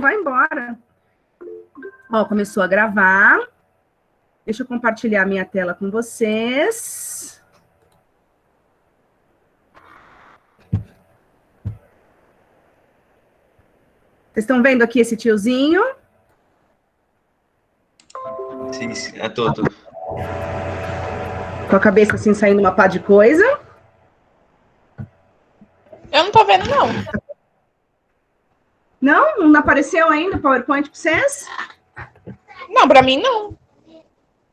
vai embora. Ó, começou a gravar. Deixa eu compartilhar minha tela com vocês. Vocês estão vendo aqui esse tiozinho? Sim, tô. Com a cabeça assim, saindo uma pá de coisa. Eu não tô vendo, não. Não? Não apareceu ainda o PowerPoint para vocês? Não, pra mim não.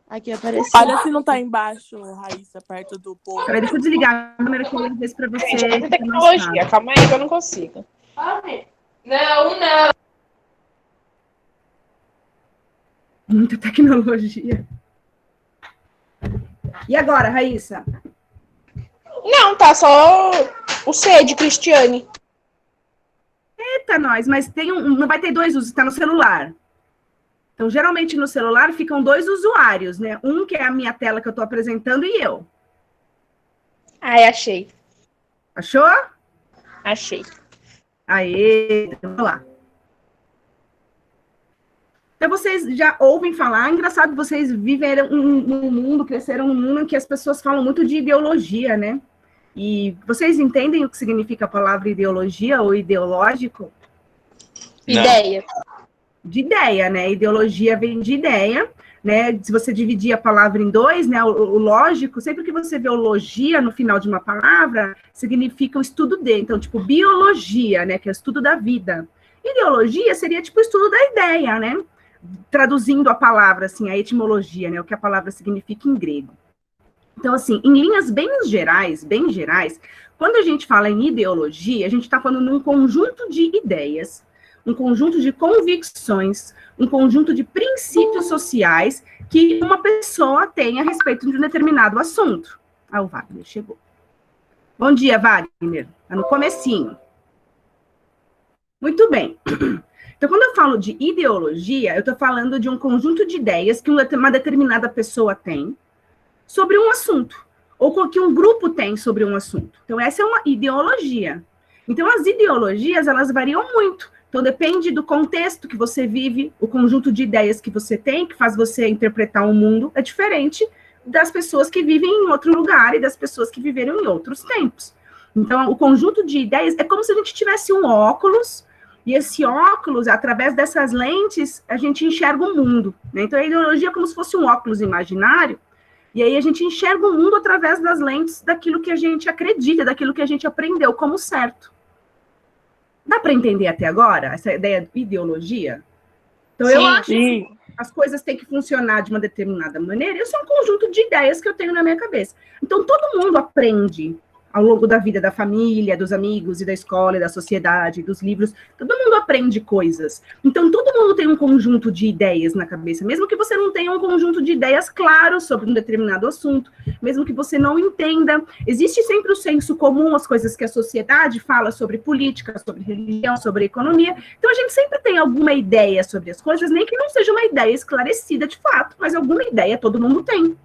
Aqui apareceu. Olha se não tá embaixo, Raíssa, perto do povo. Peraí, deixa eu desligar a câmera que eu vou ver para você. Gente, é muita tecnologia. Calma aí que eu não consigo. Não. Muita tecnologia. E agora, Raíssa? Não, tá só o C de Cristiane. Eita, nós, mas não vai ter dois usos, tá no celular. Então, geralmente no celular ficam dois usuários, né? Um que é a minha tela que eu tô apresentando e eu. Ai, achei. Achou? Achei. Aê, vamos lá. Então, vocês já ouvem falar, engraçado que vocês viveram num mundo, cresceram num mundo em que as pessoas falam muito de ideologia, né? E vocês entendem o que significa a palavra ideologia ou ideológico? Não. Ideia. De ideia, né? Ideologia vem de ideia, né? Se você dividir a palavra em dois, né? O lógico, sempre que você vê o logia no final de uma palavra, significa o estudo de. Então, tipo, biologia, né? Que é o estudo da vida. Ideologia seria, tipo, o estudo da ideia, né? Traduzindo a palavra, assim, a etimologia, né? O que a palavra significa em grego. Então, assim, em linhas bem gerais, quando a gente fala em ideologia, a gente está falando num conjunto de ideias, um conjunto de convicções, um conjunto de princípios sociais que uma pessoa tem a respeito de um determinado assunto. Ah, o Wagner chegou. Bom dia, Wagner. Está no comecinho. Muito bem. Então, quando eu falo de ideologia, eu estou falando de um conjunto de ideias que uma determinada pessoa tem sobre um assunto, ou que um grupo tem sobre um assunto. Então, essa é uma ideologia. Então, as ideologias, elas variam muito. Então, depende do contexto que você vive, o conjunto de ideias que você tem, que faz você interpretar o mundo, é diferente das pessoas que vivem em outro lugar e das pessoas que viveram em outros tempos. Então, o conjunto de ideias é como se a gente tivesse um óculos, e esse óculos, através dessas lentes, a gente enxerga o mundo, né? Então, a ideologia é como se fosse um óculos imaginário, e aí a gente enxerga o mundo através das lentes daquilo que a gente acredita, daquilo que a gente aprendeu como certo. Dá para entender até agora essa ideia de ideologia? Então, eu acho que as coisas têm que funcionar de uma determinada maneira, isso é um conjunto de ideias que eu tenho na minha cabeça. Então, todo mundo aprende ao longo da vida da família, dos amigos e da escola, e da sociedade, dos livros, todo mundo aprende coisas. Então, todo mundo tem um conjunto de ideias na cabeça, mesmo que você não tenha um conjunto de ideias claro sobre um determinado assunto, mesmo que você não entenda, existe sempre o senso comum, as coisas que a sociedade fala sobre política, sobre religião, sobre economia. Então, a gente sempre tem alguma ideia sobre as coisas, nem que não seja uma ideia esclarecida de fato, mas alguma ideia todo mundo tem.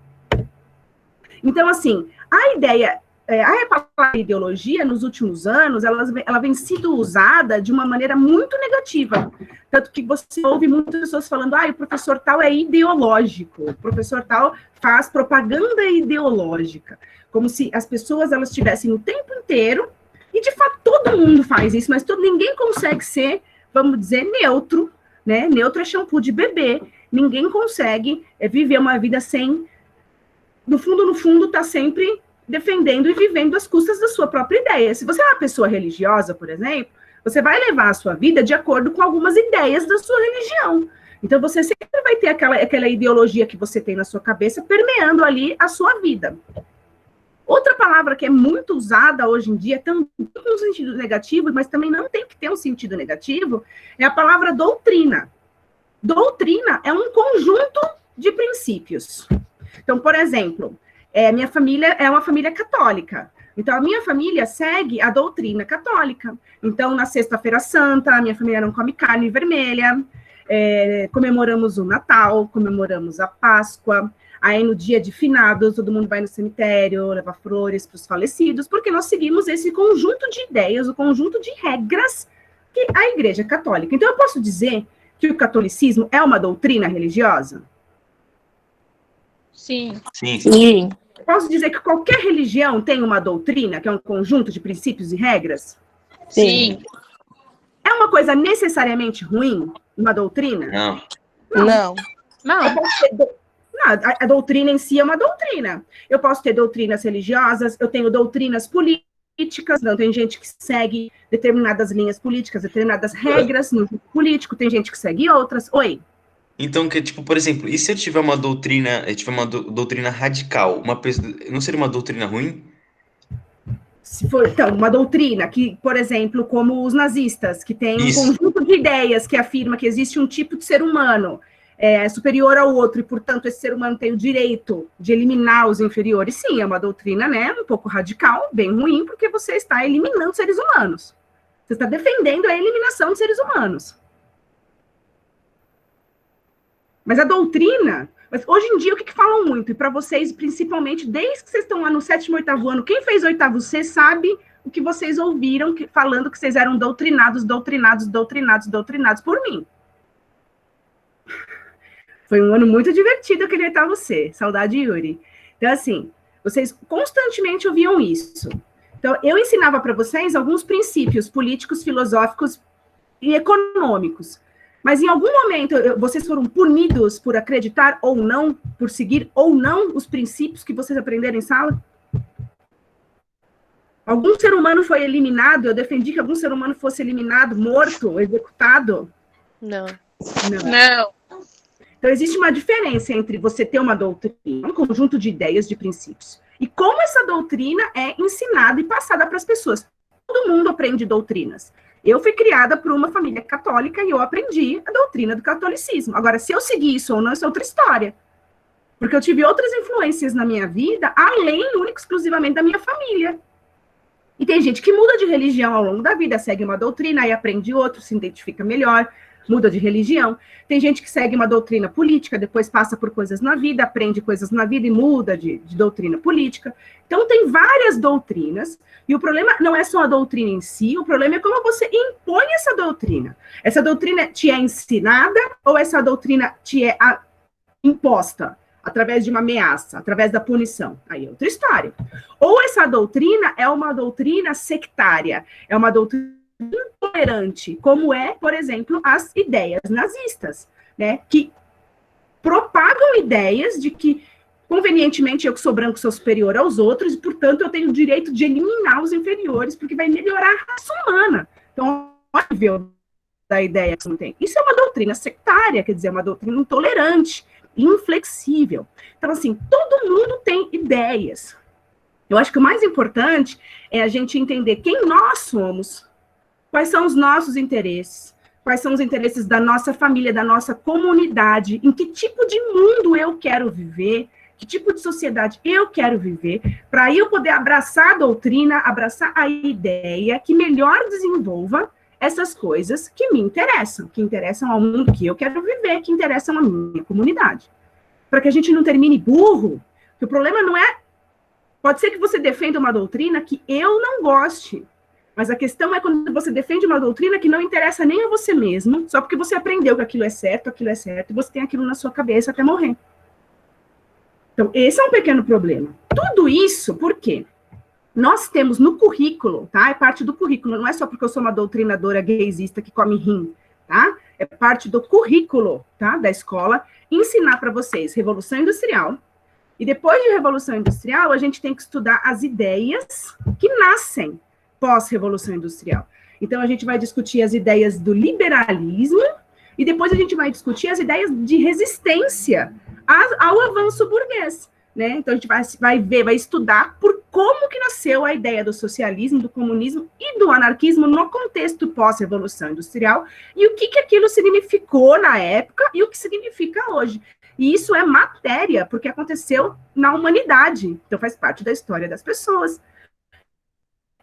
Então, assim, a ideia... A palavra ideologia, nos últimos anos, ela vem sendo usada de uma maneira muito negativa. Tanto que você ouve muitas pessoas falando, o professor tal é ideológico, o professor tal faz propaganda ideológica. Como se as pessoas, elas estivessem o tempo inteiro, e de fato todo mundo faz isso, mas ninguém consegue ser, vamos dizer, neutro, né? Neutro é shampoo de bebê. Ninguém consegue viver uma vida sem, no fundo, tá sempre defendendo e vivendo às custas da sua própria ideia. Se você é uma pessoa religiosa, por exemplo, você vai levar a sua vida de acordo com algumas ideias da sua religião. Então, você sempre vai ter aquela ideologia que você tem na sua cabeça permeando ali a sua vida. Outra palavra que é muito usada hoje em dia, também com um sentido negativo, mas também não tem que ter um sentido negativo, é a palavra doutrina. Doutrina é um conjunto de princípios. Então, por exemplo, minha família é uma família católica. Então, a minha família segue a doutrina católica. Então, na Sexta-feira Santa, a minha família não come carne vermelha, comemoramos o Natal, comemoramos a Páscoa. Aí, no dia de finados, todo mundo vai no cemitério, leva flores para os falecidos, porque nós seguimos esse conjunto de ideias, o conjunto de regras que a Igreja Católica. Então, eu posso dizer que o catolicismo é uma doutrina religiosa? Sim. Sim. Sim. Eu posso dizer que qualquer religião tem uma doutrina, que é um conjunto de princípios e regras? Sim. É uma coisa necessariamente ruim, uma doutrina? Não. Não. Não. Eu posso ter Não, a doutrina em si é uma doutrina. Eu posso ter doutrinas religiosas, eu tenho doutrinas políticas, não, tem gente que segue determinadas linhas políticas, determinadas regras no jogo político, tem gente que segue outras. Oi. Então, que, tipo, por exemplo, e se eu tiver uma doutrina, doutrina radical, não seria uma doutrina ruim? Se for, então, uma doutrina que, por exemplo, como os nazistas, que tem um Isso. conjunto de ideias que afirma que existe um tipo de ser humano superior ao outro, e, portanto, esse ser humano tem o direito de eliminar os inferiores. Sim, é uma doutrina, né, um pouco radical, bem ruim, porque você está eliminando seres humanos. Você está defendendo a eliminação de seres humanos. Mas a doutrina... Mas hoje em dia, o que falam muito? E para vocês, principalmente, desde que vocês estão lá no 7º, 8º ano, quem fez 8º C sabe o que vocês ouviram falando que vocês eram doutrinados por mim. Foi um ano muito divertido aquele 8º C. Saudade, Yuri. Então, assim, vocês constantemente ouviam isso. Então, eu ensinava para vocês alguns princípios políticos, filosóficos e econômicos. Mas em algum momento vocês foram punidos por acreditar ou não, por seguir ou não os princípios que vocês aprenderam em sala? Algum ser humano foi eliminado? Eu defendi que algum ser humano fosse eliminado, morto, executado? Não. Não. Então, existe uma diferença entre você ter uma doutrina, um conjunto de ideias, de princípios, e como essa doutrina é ensinada e passada para as pessoas. Todo mundo aprende doutrinas. Eu fui criada por uma família católica e eu aprendi a doutrina do catolicismo. Agora, se eu seguir isso ou não, isso é outra história. Porque eu tive outras influências na minha vida, além, única e exclusivamente, da minha família. E tem gente que muda de religião ao longo da vida, segue uma doutrina, aí aprende outro, se identifica melhor, muda de religião. Tem gente que segue uma doutrina política, depois passa por coisas na vida, aprende coisas na vida e muda de doutrina política. Então, tem várias doutrinas, e o problema não é só a doutrina em si, o problema é como você impõe essa doutrina. Essa doutrina te é ensinada ou essa doutrina te é imposta através de uma ameaça, através da punição? Aí é outra história. Ou essa doutrina é uma doutrina sectária, é uma doutrina intolerante, como é, por exemplo, as ideias nazistas, né, que propagam ideias de que, convenientemente, eu que sou branco sou superior aos outros, e, portanto, eu tenho o direito de eliminar os inferiores, porque vai melhorar a raça humana. Então, óbvio da ideia que você não tem. Isso é uma doutrina sectária, quer dizer, uma doutrina intolerante, inflexível. Então, assim, todo mundo tem ideias. Eu acho que o mais importante é a gente entender quem nós somos, quais são os nossos interesses, quais são os interesses da nossa família, da nossa comunidade, em que tipo de mundo eu quero viver, que tipo de sociedade eu quero viver, para aí eu poder abraçar a doutrina, abraçar a ideia que melhor desenvolva essas coisas que me interessam, que interessam ao mundo que eu quero viver, que interessam à minha comunidade. Para que a gente não termine burro, que o problema não é... Pode ser que você defenda uma doutrina que eu não goste, mas a questão é quando você defende uma doutrina que não interessa nem a você mesmo, só porque você aprendeu que aquilo é certo, e você tem aquilo na sua cabeça até morrer. Então, esse é um pequeno problema. Tudo isso, por quê? Nós temos no currículo, tá? É parte do currículo, não é só porque eu sou uma doutrinadora gaysista que come rim, tá? É parte do currículo, tá? Da escola, ensinar para vocês Revolução Industrial. E depois de Revolução Industrial, a gente tem que estudar as ideias que nascem pós-Revolução Industrial. Então, a gente vai discutir as ideias do liberalismo e depois a gente vai discutir as ideias de resistência ao avanço burguês, né? Então, a gente vai estudar por como que nasceu a ideia do socialismo, do comunismo e do anarquismo no contexto pós-Revolução Industrial e o que aquilo significou na época e o que significa hoje. E isso é matéria, porque aconteceu na humanidade. Então, faz parte da história das pessoas.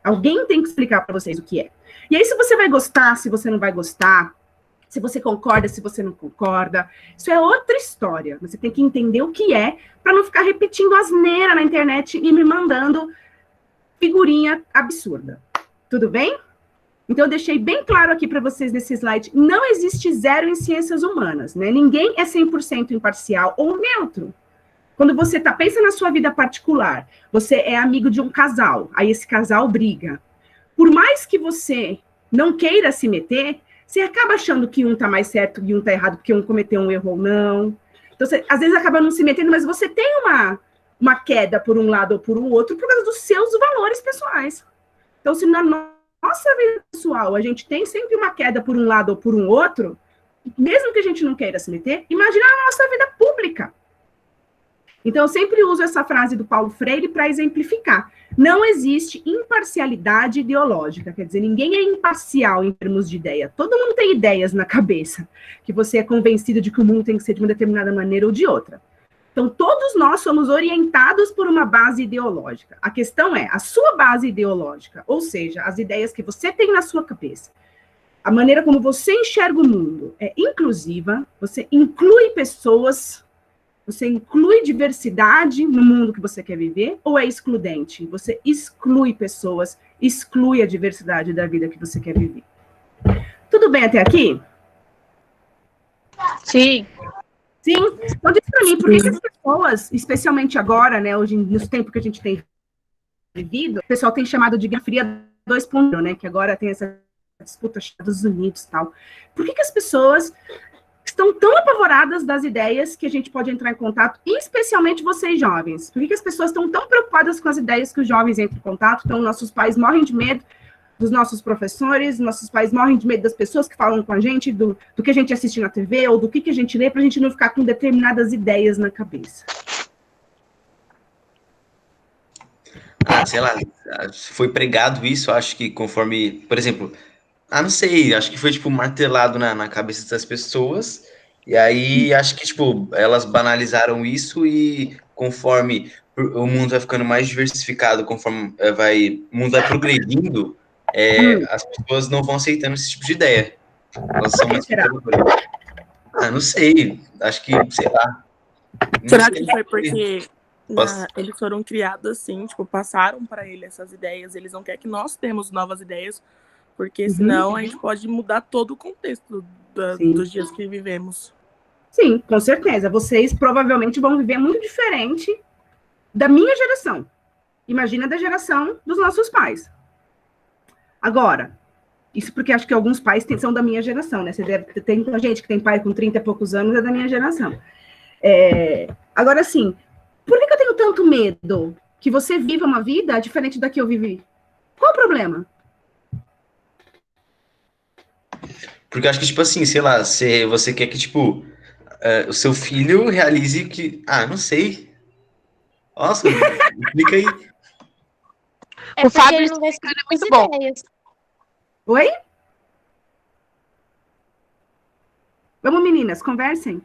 Alguém tem que explicar para vocês o que é. E aí, se você vai gostar, se você não vai gostar, se você concorda, se você não concorda, isso é outra história. Você tem que entender o que é, para não ficar repetindo asneira na internet e me mandando figurinha absurda. Tudo bem? Então, eu deixei bem claro aqui para vocês nesse slide, não existe zero em ciências humanas, né? Ninguém é 100% imparcial ou neutro. Quando você pensa na sua vida particular, você é amigo de um casal, aí esse casal briga. Por mais que você não queira se meter, você acaba achando que um está mais certo e um está errado, porque um cometeu um erro ou não. Então, você, às vezes, acaba não se metendo, mas você tem uma queda por um lado ou por um outro por causa dos seus valores pessoais. Então, se na nossa vida pessoal a gente tem sempre uma queda por um lado ou por um outro, mesmo que a gente não queira se meter, imagina a nossa vida pública. Então, eu sempre uso essa frase do Paulo Freire para exemplificar. Não existe imparcialidade ideológica, quer dizer, ninguém é imparcial em termos de ideia. Todo mundo tem ideias na cabeça, que você é convencido de que o mundo tem que ser de uma determinada maneira ou de outra. Então, todos nós somos orientados por uma base ideológica. A questão é a sua base ideológica, ou seja, as ideias que você tem na sua cabeça, a maneira como você enxerga o mundo é inclusiva, você inclui pessoas, você inclui diversidade no mundo que você quer viver, ou é excludente? Você exclui pessoas, exclui a diversidade da vida que você quer viver. Tudo bem até aqui? Sim. Sim? Então diz para mim, por que as pessoas, especialmente agora, né, hoje, nos tempos que a gente tem vivido, o pessoal tem chamado de Guerra Fria 2.0, né, que agora tem essa disputa dos Estados Unidos e tal. Por que as pessoas estão tão apavoradas das ideias que a gente pode entrar em contato, e especialmente vocês jovens? Por que as pessoas estão tão preocupadas com as ideias que os jovens entram em contato? Então, nossos pais morrem de medo dos nossos professores, nossos pais morrem de medo das pessoas que falam com a gente, do que a gente assiste na TV, ou do que a gente lê, para a gente não ficar com determinadas ideias na cabeça. Sei lá, foi pregado isso, acho que conforme, por exemplo, não sei, acho que foi, tipo, martelado na cabeça das pessoas, e aí acho que, tipo, elas banalizaram isso e conforme o mundo vai ficando mais diversificado, conforme o mundo vai progredindo, as pessoas não vão aceitando esse tipo de ideia. Elas são mais conservadoras. Não sei, acho que, sei lá. Será que foi porque eles foram criados assim, tipo, passaram para ele essas ideias, eles não querem que nós temos novas ideias, porque senão a gente pode mudar todo o contexto dos dias que vivemos. Sim, com certeza. Vocês provavelmente vão viver muito diferente da minha geração. Imagina da geração dos nossos pais. Agora, isso porque acho que alguns pais são da minha geração, né? Você deve ter muita gente que tem pai com 30 e poucos anos, é da minha geração. Agora, assim, por que eu tenho tanto medo que você viva uma vida diferente da que eu vivi? Qual o problema? Porque eu acho que, tipo assim, sei lá, você quer que, tipo, o seu filho realize que... não sei. Nossa, explica aí. O Fábio ele não vai seguir é muito bom. ideias. Oi? Vamos, meninas, conversem.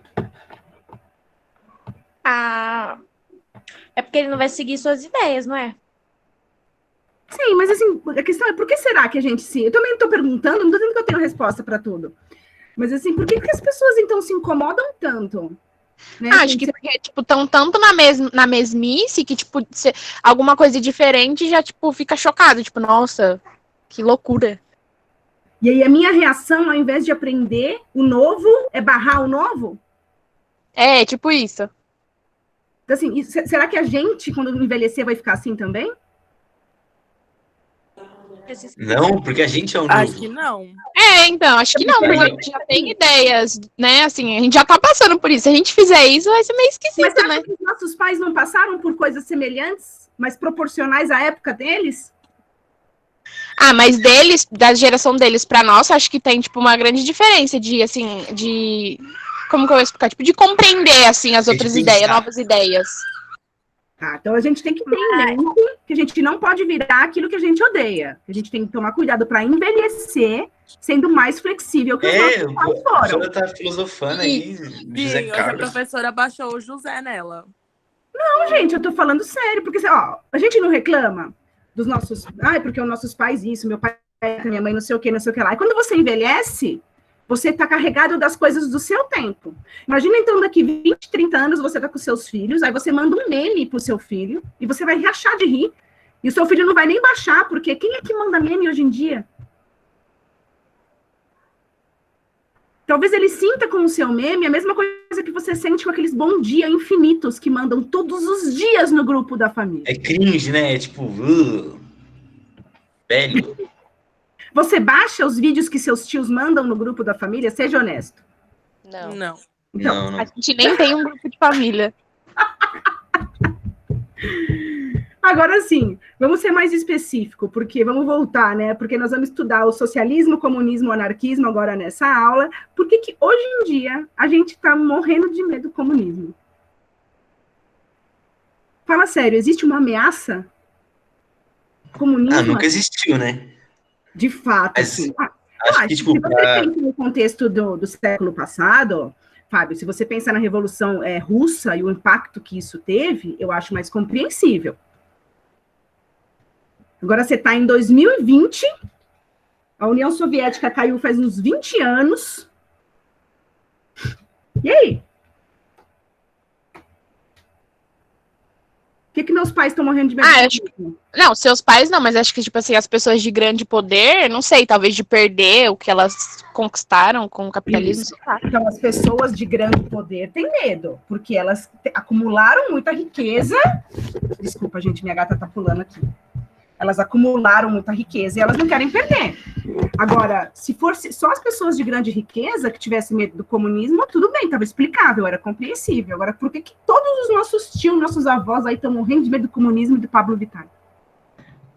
É porque ele não vai seguir suas ideias, não é? Sim, mas assim, a questão é por que será que a gente se... Eu também estou perguntando, não estou dizendo que eu tenho resposta para tudo. Mas assim, por que as pessoas então se incomodam tanto? Né? Acho que porque, tipo, estão tanto na mesmice que, tipo, alguma coisa diferente já, tipo, fica chocado. Tipo, nossa, que loucura. E aí a minha reação, ao invés de aprender o novo, é barrar o novo? É, tipo isso. Então, assim, será que a gente, quando envelhecer, vai ficar assim também? Não, porque a gente é o novo. Acho que não. Então, acho que não, porque a gente já tem ideias, né? Assim, a gente já tá passando por isso. Se a gente fizer isso, vai ser meio esquisito, mas será né? que os nossos pais não passaram por coisas semelhantes, mas proporcionais à época deles? Mas deles, da geração deles pra nossa, acho que tem, tipo, uma grande diferença como que eu vou explicar? Tipo, de compreender, assim, as outras ideias, novas ideias. Então a gente tem que ter em mente que a gente não pode virar aquilo que a gente odeia. A gente tem que tomar cuidado para envelhecer sendo mais flexível que os nossos pais foram. A professora tá filosofando aí, José Sim, hoje a Carlos. professora baixou o José nela. Não, gente, eu tô falando sério, porque a gente não reclama dos nossos... porque os nossos pais isso, meu pai, minha mãe, não sei o que lá. E quando você envelhece, você tá carregado das coisas do seu tempo. Imagina, então, daqui 20, 30 anos, você tá com seus filhos, aí você manda um meme pro seu filho, e você vai rachar de rir, e o seu filho não vai nem baixar, porque quem é que manda meme hoje em dia? Talvez ele sinta com o seu meme a mesma coisa que você sente com aqueles bom dia infinitos que mandam todos os dias no grupo da família. É cringe, né? É tipo, velho. Você baixa os vídeos que seus tios mandam no grupo da família? Seja honesto. Não. Então, Não. A gente nem tem um grupo de família. agora sim, vamos ser mais específico, porque vamos voltar, né? Porque nós vamos estudar o socialismo, comunismo, o anarquismo agora nessa aula. Por que que hoje em dia a gente tá morrendo de medo do comunismo? Fala sério, existe uma ameaça? Comunismo? Nunca existiu, né? De fato, Mas sim. acho que, tipo, se você pensa no contexto do século passado, Fábio, se você pensar na Revolução Russa e o impacto que isso teve, eu acho mais compreensível. Agora você está em 2020, a União Soviética caiu faz uns 20 anos. E aí? Por que meus pais estão morrendo de medo? Não, seus pais não, mas acho que, tipo assim, as pessoas de grande poder, não sei, talvez de perder o que elas conquistaram com o capitalismo. Isso. Então, as pessoas de grande poder têm medo, porque elas acumularam muita riqueza. Desculpa, gente, minha gata tá pulando aqui. Elas acumularam muita riqueza e elas não querem perder. Agora, se fosse só as pessoas de grande riqueza que tivessem medo do comunismo, tudo bem, estava explicável, era compreensível. Agora, por que todos os nossos tios, nossos avós aí estão morrendo de medo do comunismo e do Pablo Vittar?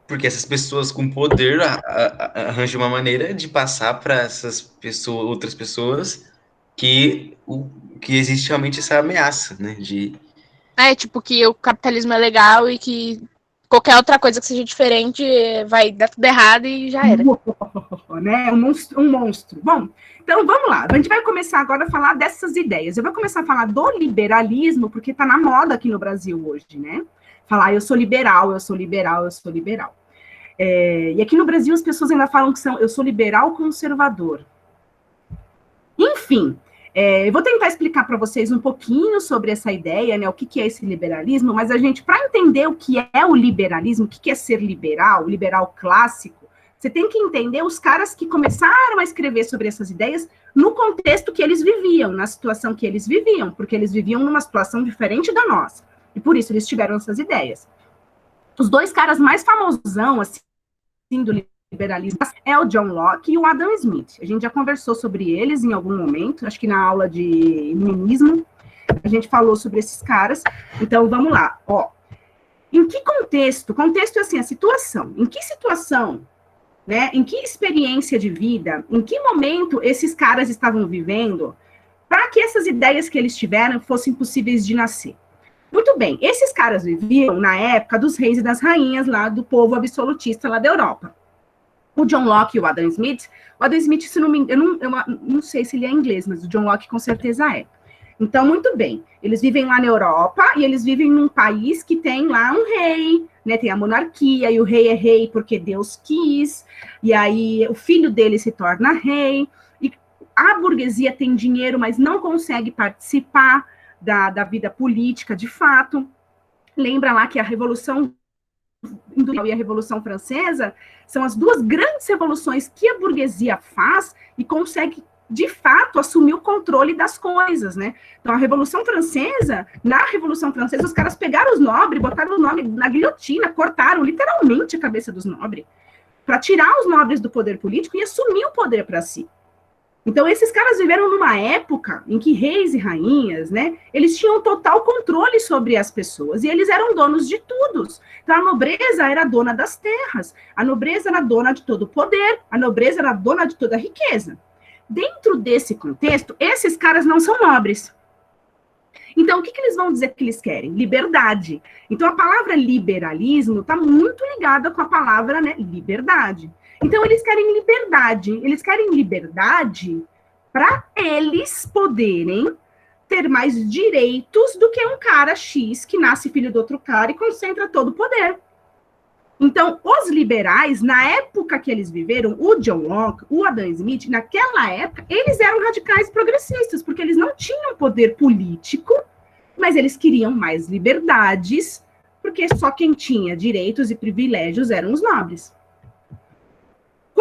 Porque essas pessoas com poder arranjam uma maneira de passar para essas pessoas, outras pessoas, que existe realmente essa ameaça, né? Tipo, que o capitalismo é legal e que qualquer outra coisa que seja diferente vai dar tudo errado e já era. Né? Um monstro. Bom, então vamos lá. A gente vai começar agora a falar dessas ideias. Eu vou começar a falar do liberalismo, porque está na moda aqui no Brasil hoje, né? Falar, eu sou liberal, eu sou liberal, eu sou liberal. E aqui no Brasil as pessoas ainda falam que eu sou liberal conservador. Enfim, eu vou tentar explicar para vocês um pouquinho sobre essa ideia, né, o que é esse liberalismo, mas a gente, para entender o que é o liberalismo, o que é ser liberal, o liberal clássico, você tem que entender os caras que começaram a escrever sobre essas ideias no contexto que eles viviam, na situação que eles viviam, porque eles viviam numa situação diferente da nossa, e por isso eles tiveram essas ideias. Os dois caras mais famosão, assim, do liberalismo é o John Locke e o Adam Smith. A gente já conversou sobre eles em algum momento, acho que na aula de iluminismo, a gente falou sobre esses caras. Então, vamos lá. Em que contexto? Contexto é assim, a situação. Em que situação, né? Em que experiência de vida, em que momento esses caras estavam vivendo para que essas ideias que eles tiveram fossem possíveis de nascer? Muito bem, esses caras viviam na época dos reis e das rainhas lá do povo absolutista lá da Europa. O John Locke e o Adam Smith, se não me engano, eu não sei se ele é inglês, mas o John Locke com certeza é. Então, muito bem, eles vivem lá na Europa e eles vivem num país que tem lá um rei, né, tem a monarquia, e o rei é rei porque Deus quis, e aí o filho dele se torna rei, e a burguesia tem dinheiro, mas não consegue participar da vida política de fato. Lembra lá que a Revolução Industrial e a Revolução Francesa são as duas grandes revoluções que a burguesia faz e consegue, de fato, assumir o controle das coisas, né? Então, a Revolução Francesa, na Revolução Francesa, os caras pegaram os nobres, botaram o nome na guilhotina, cortaram literalmente a cabeça dos nobres, para tirar os nobres do poder político e assumir o poder para si. Então, esses caras viveram numa época em que reis e rainhas, né, eles tinham total controle sobre as pessoas, e eles eram donos de tudo. Então, a nobreza era dona das terras, a nobreza era dona de todo o poder, a nobreza era dona de toda a riqueza. Dentro desse contexto, esses caras não são nobres. Então, o que eles vão dizer que eles querem? Liberdade. Então, a palavra liberalismo está muito ligada com a palavra, né, liberdade. Então, eles querem liberdade para eles poderem ter mais direitos do que um cara X que nasce filho do outro cara e concentra todo o poder. Então, os liberais, na época que eles viveram, o John Locke, o Adam Smith, naquela época, eles eram radicais progressistas, porque eles não tinham poder político, mas eles queriam mais liberdades, porque só quem tinha direitos e privilégios eram os nobres.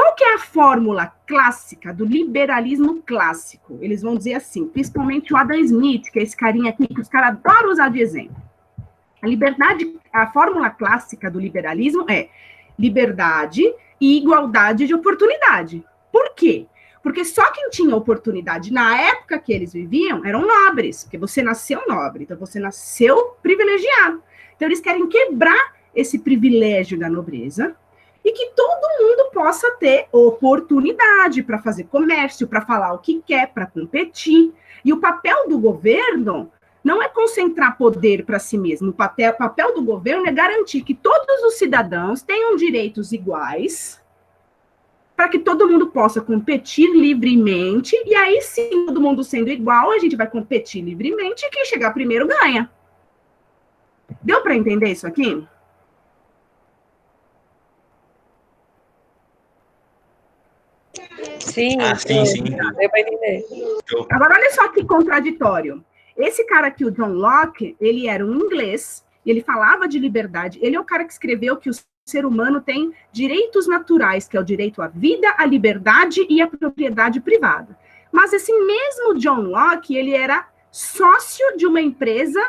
Qual que é a fórmula clássica do liberalismo clássico? Eles vão dizer assim, principalmente o Adam Smith, que é esse carinha aqui que os caras adoram usar de exemplo. A fórmula clássica do liberalismo é liberdade e igualdade de oportunidade. Por quê? Porque só quem tinha oportunidade na época que eles viviam eram nobres, porque você nasceu nobre, então você nasceu privilegiado. Então eles querem quebrar esse privilégio da nobreza e que todo mundo possa ter oportunidade para fazer comércio, para falar o que quer, para competir. E o papel do governo não é concentrar poder para si mesmo. O papel do governo é garantir que todos os cidadãos tenham direitos iguais, para que todo mundo possa competir livremente, e aí sim, todo mundo sendo igual, a gente vai competir livremente, e quem chegar primeiro ganha. Deu para entender isso aqui? Sim, sim. Deu para entender. Agora, olha só que contraditório. Esse cara aqui, o John Locke, ele era um inglês, e ele falava de liberdade. Ele é o cara que escreveu que o ser humano tem direitos naturais, que é o direito à vida, à liberdade e à propriedade privada. Mas esse mesmo John Locke, ele era sócio de uma empresa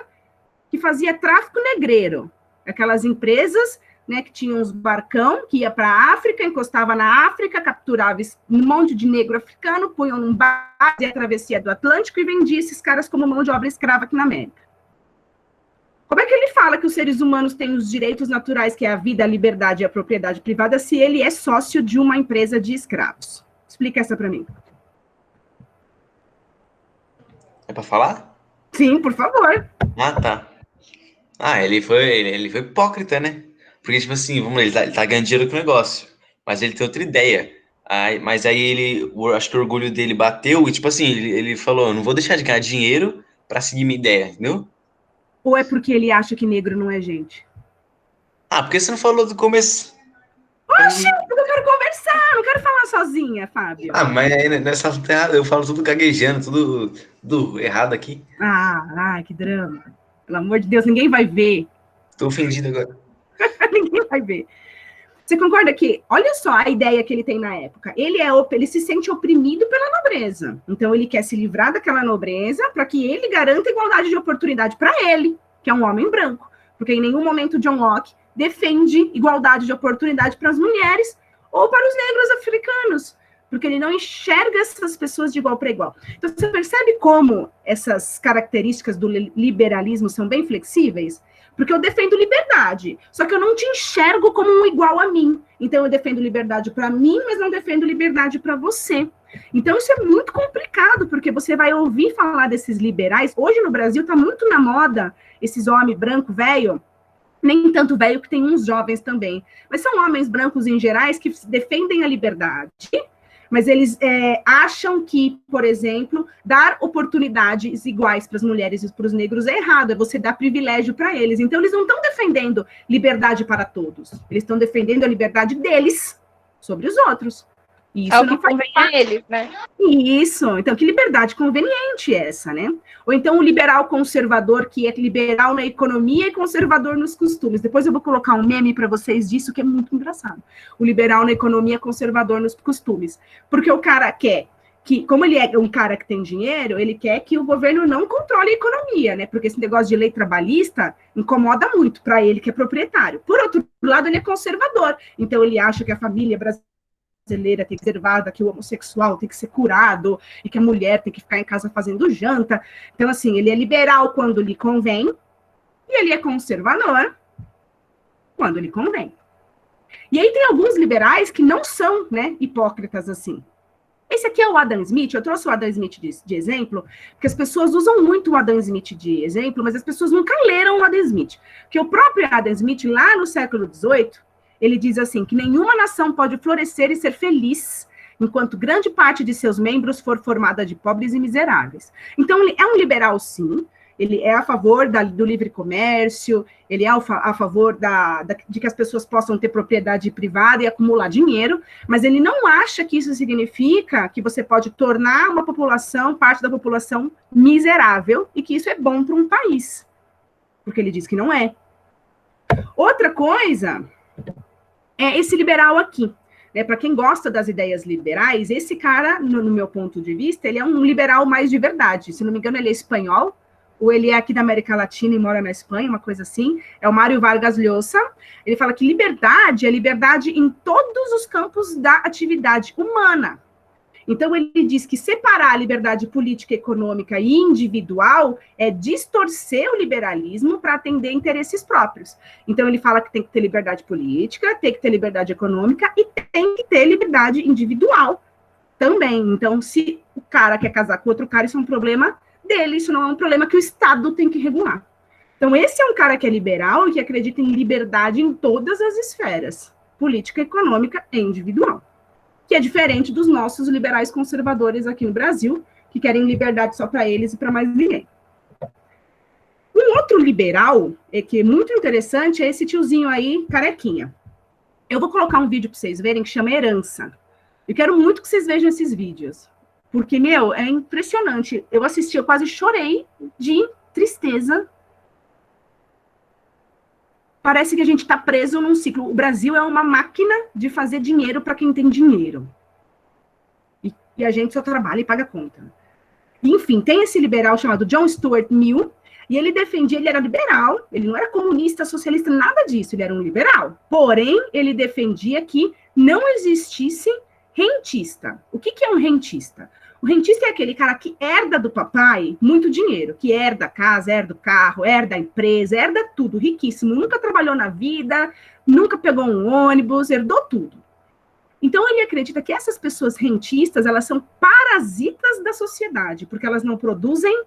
que fazia tráfico negreiro. Aquelas empresas, né, que tinham uns barcão, que ia para a África, encostava na África, capturava um monte de negro africano, punham num barco, fazia a travessia do Atlântico e vendia esses caras como mão de obra escrava aqui na América. Como é que ele fala que os seres humanos têm os direitos naturais, que é a vida, a liberdade e a propriedade privada, se ele é sócio de uma empresa de escravos? Explica essa para mim. É para falar? Sim, por favor. Ah, tá. Ele foi hipócrita, né? Porque, tipo assim, vamos lá, ele tá ganhando dinheiro com o negócio, mas ele tem outra ideia. Mas aí acho que o orgulho dele bateu e, tipo assim, ele falou, eu não vou deixar de ganhar dinheiro para seguir minha ideia, entendeu? Ou é porque ele acha que negro não é gente? Porque você não falou do começo? Oxe, eu quero conversar, não quero falar sozinha, Fábio. Mas aí nessa terra eu falo tudo gaguejando, tudo errado aqui. Que drama. Pelo amor de Deus, ninguém vai ver. Tô ofendido agora. Ninguém vai ver. Você concorda que, olha só a ideia que ele tem na época, ele se sente oprimido pela nobreza, então ele quer se livrar daquela nobreza para que ele garanta igualdade de oportunidade para ele, que é um homem branco, porque em nenhum momento John Locke defende igualdade de oportunidade para as mulheres ou para os negros africanos, porque ele não enxerga essas pessoas de igual para igual. Então você percebe como essas características do liberalismo são bem flexíveis? Porque eu defendo liberdade, só que eu não te enxergo como um igual a mim. Então, eu defendo liberdade para mim, mas não defendo liberdade para você. Então, isso é muito complicado, porque você vai ouvir falar desses liberais. Hoje, no Brasil, está muito na moda esses homens brancos, velho, nem tanto velho, que tem uns jovens também. Mas são homens brancos, em gerais, que defendem a liberdade, mas eles acham que, por exemplo, dar oportunidades iguais para as mulheres e para os negros é errado, é você dar privilégio para eles. Então, eles não estão defendendo liberdade para todos, eles estão defendendo a liberdade deles sobre os outros. Isso é o que convém a eles, né? Isso. Então, que liberdade conveniente é essa, né? Ou então o liberal conservador, que é liberal na economia e conservador nos costumes. Depois eu vou colocar um meme para vocês disso, que é muito engraçado. O liberal na economia, conservador nos costumes. Porque o cara quer que, como ele é um cara que tem dinheiro, ele quer que o governo não controle a economia, né? Porque esse negócio de lei trabalhista incomoda muito para ele, que é proprietário. Por outro lado, ele é conservador. Então, ele acha que a família brasileira tem que ser reservada, que o homossexual tem que ser curado e que a mulher tem que ficar em casa fazendo janta. Então, assim, ele é liberal quando lhe convém e ele é conservador quando lhe convém. E aí tem alguns liberais que não são, né, hipócritas assim. Esse aqui é o Adam Smith. Eu trouxe o Adam Smith de exemplo, porque as pessoas usam muito o Adam Smith de exemplo, mas as pessoas nunca leram o Adam Smith. Porque o próprio Adam Smith, lá no século XVIII, ele diz assim, que nenhuma nação pode florescer e ser feliz enquanto grande parte de seus membros for formada de pobres e miseráveis. Então, ele é um liberal, sim, ele é a favor do livre comércio, ele é a favor de que as pessoas possam ter propriedade privada e acumular dinheiro, mas ele não acha que isso significa que você pode tornar uma população, parte da população, miserável, e que isso é bom para um país, porque ele diz que não é. Outra coisa é esse liberal aqui. Para quem gosta das ideias liberais, esse cara, no meu ponto de vista, ele é um liberal mais de verdade. Se não me engano, ele é espanhol, ou ele é aqui da América Latina e mora na Espanha, uma coisa assim. É o Mário Vargas Llosa. Ele fala que liberdade é liberdade em todos os campos da atividade humana. Então, ele diz que separar a liberdade política, econômica e individual é distorcer o liberalismo para atender interesses próprios. Então, ele fala que tem que ter liberdade política, tem que ter liberdade econômica e tem que ter liberdade individual também. Então, se o cara quer casar com outro cara, isso é um problema dele, isso não é um problema que o Estado tem que regular. Então, esse é um cara que é liberal e que acredita em liberdade em todas as esferas, política, econômica e individual, que é diferente dos nossos liberais conservadores aqui no Brasil, que querem liberdade só para eles e para mais ninguém. Um outro liberal, que é muito interessante, é esse tiozinho aí, carequinha. Eu vou colocar um vídeo para vocês verem que chama Herança. Eu quero muito que vocês vejam esses vídeos, porque, é impressionante. Eu assisti, eu quase chorei de tristeza. Parece que a gente está preso num ciclo. O Brasil é uma máquina de fazer dinheiro para quem tem dinheiro. E a gente só trabalha e paga conta. Enfim, tem esse liberal chamado John Stuart Mill, e ele defendia, ele era liberal, ele não era comunista, socialista, nada disso, ele era um liberal. Porém, ele defendia que não existisse rentista. O que é um rentista? O rentista é aquele cara que herda do papai muito dinheiro, que herda a casa, herda o carro, herda a empresa, herda tudo, riquíssimo, nunca trabalhou na vida, nunca pegou um ônibus, herdou tudo. Então, ele acredita que essas pessoas rentistas, elas são parasitas da sociedade, porque elas não produzem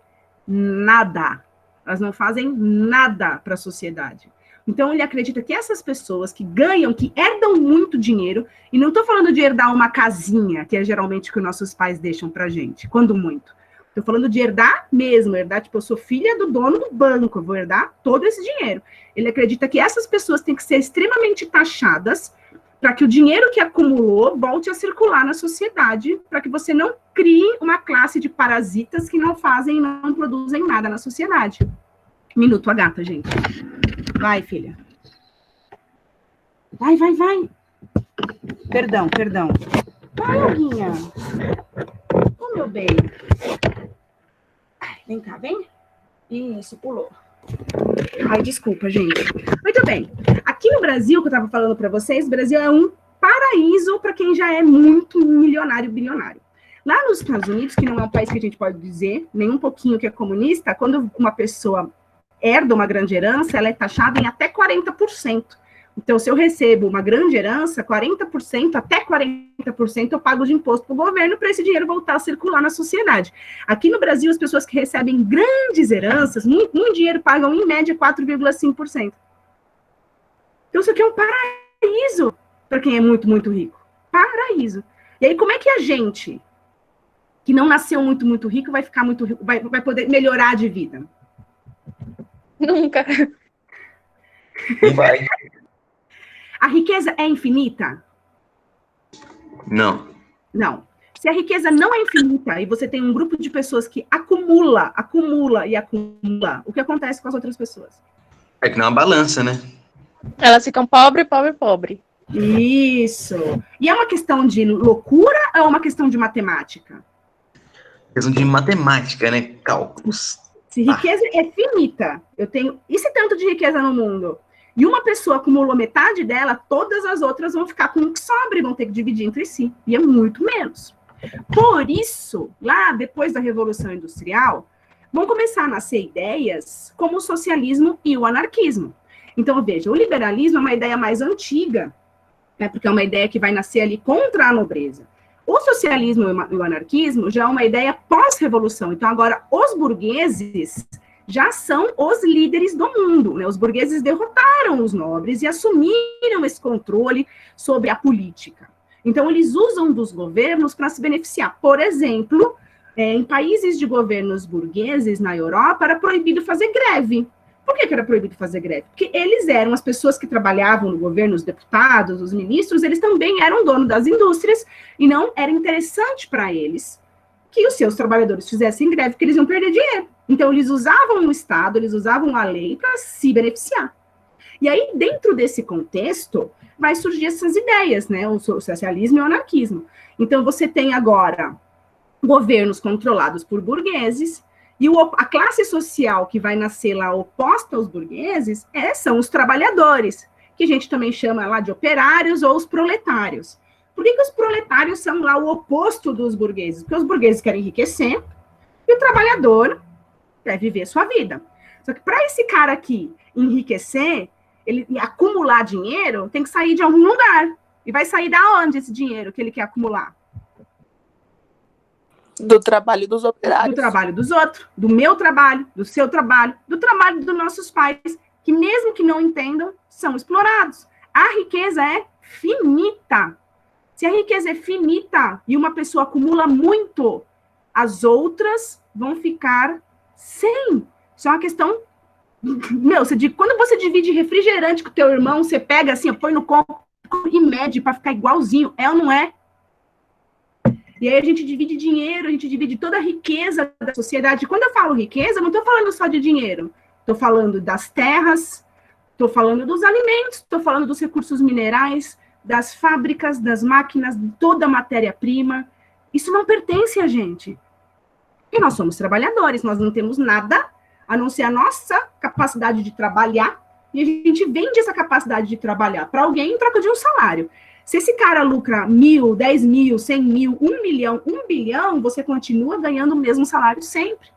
nada, elas não fazem nada para a sociedade. Então, ele acredita que essas pessoas que ganham, que herdam muito dinheiro, e não estou falando de herdar uma casinha, que é geralmente o que nossos pais deixam para gente, quando muito. Estou falando de herdar mesmo, herdar, tipo, eu sou filha do dono do banco, eu vou herdar todo esse dinheiro. Ele acredita que essas pessoas têm que ser extremamente taxadas para que o dinheiro que acumulou volte a circular na sociedade, para que você não crie uma classe de parasitas que não fazem e não produzem nada na sociedade. Minuto a gata, gente. Vai, filha. Vai. Perdão. Vai, Olguinha. Ô, meu bem. Vem cá, vem. Isso, pulou. Ai, desculpa, gente. Muito bem. Aqui no Brasil, que eu estava falando para vocês, o Brasil é um paraíso para quem já é muito milionário, bilionário. Lá nos Estados Unidos, que não é um país que a gente pode dizer nem um pouquinho que é comunista, quando uma pessoa herda uma grande herança, ela é taxada em até 40%. Então, se eu recebo uma grande herança, 40%, até 40% eu pago de imposto para o governo para esse dinheiro voltar a circular na sociedade. Aqui no Brasil, as pessoas que recebem grandes heranças, muito dinheiro, pagam em média 4,5%. Então, isso aqui é um paraíso para quem é muito, muito rico. Paraíso. E aí, como é que a gente, que não nasceu muito, muito rico, vai ficar muito rico, vai poder melhorar de vida? Nunca. Não vai. A riqueza é infinita? Não. Não. Se a riqueza não é infinita e você tem um grupo de pessoas que acumula, o que acontece com as outras pessoas? É que não é uma balança, né? Elas ficam pobre. Isso. E é uma questão de loucura ou é uma questão de matemática? Questão de matemática, né? Cálculos. Se riqueza é finita, eu tenho esse tanto de riqueza no mundo, e uma pessoa acumulou metade dela, todas as outras vão ficar com o que sobra e vão ter que dividir entre si. E é muito menos. Por isso, lá depois da Revolução Industrial, vão começar a nascer ideias como o socialismo e o anarquismo. Então, veja, o liberalismo é uma ideia mais antiga, né, porque é uma ideia que vai nascer ali contra a nobreza. O socialismo e o anarquismo já é uma ideia pós-revolução. Então, agora, os burgueses já são os líderes do mundo, né? Os burgueses derrotaram os nobres e assumiram esse controle sobre a política. Então, eles usam dos governos para se beneficiar. Por exemplo, em países de governos burgueses na Europa, era proibido fazer greve. Por que era proibido fazer greve? Porque eles eram as pessoas que trabalhavam no governo, os deputados, os ministros, eles também eram donos das indústrias e não era interessante para eles que os seus trabalhadores fizessem greve, porque eles iam perder dinheiro. Então, eles usavam o Estado, eles usavam a lei para se beneficiar. E aí, dentro desse contexto, vai surgir essas ideias, né? O socialismo e o anarquismo. Então, você tem agora governos controlados por burgueses, e a classe social que vai nascer lá oposta aos burgueses são os trabalhadores, que a gente também chama lá de operários ou os proletários. Por que os proletários são lá o oposto dos burgueses? Porque os burgueses querem enriquecer e o trabalhador quer viver sua vida. Só que para esse cara aqui enriquecer, ele acumular dinheiro, tem que sair de algum lugar. E vai sair da onde esse dinheiro que ele quer acumular? Do trabalho dos operários. Do trabalho dos outros, do meu trabalho, do seu trabalho, do trabalho dos nossos pais, que mesmo que não entendam, são explorados. A riqueza é finita. Se a riqueza é finita e uma pessoa acumula muito, as outras vão ficar sem. Isso é uma questão... Meu, quando você divide refrigerante com o teu irmão, você pega assim, põe no copo e mede para ficar igualzinho. É ou não é? E aí a gente divide dinheiro, a gente divide toda a riqueza da sociedade. Quando eu falo riqueza, não estou falando só de dinheiro. Estou falando das terras, estou falando dos alimentos, estou falando dos recursos minerais, das fábricas, das máquinas, de toda a matéria-prima. Isso não pertence a gente. E nós somos trabalhadores, nós não temos nada a não ser a nossa capacidade de trabalhar, e a gente vende essa capacidade de trabalhar para alguém em troca de um salário. Se esse cara lucra 1.000, 10.000, 100.000, 1 milhão, 1 bilhão, você continua ganhando o mesmo salário sempre.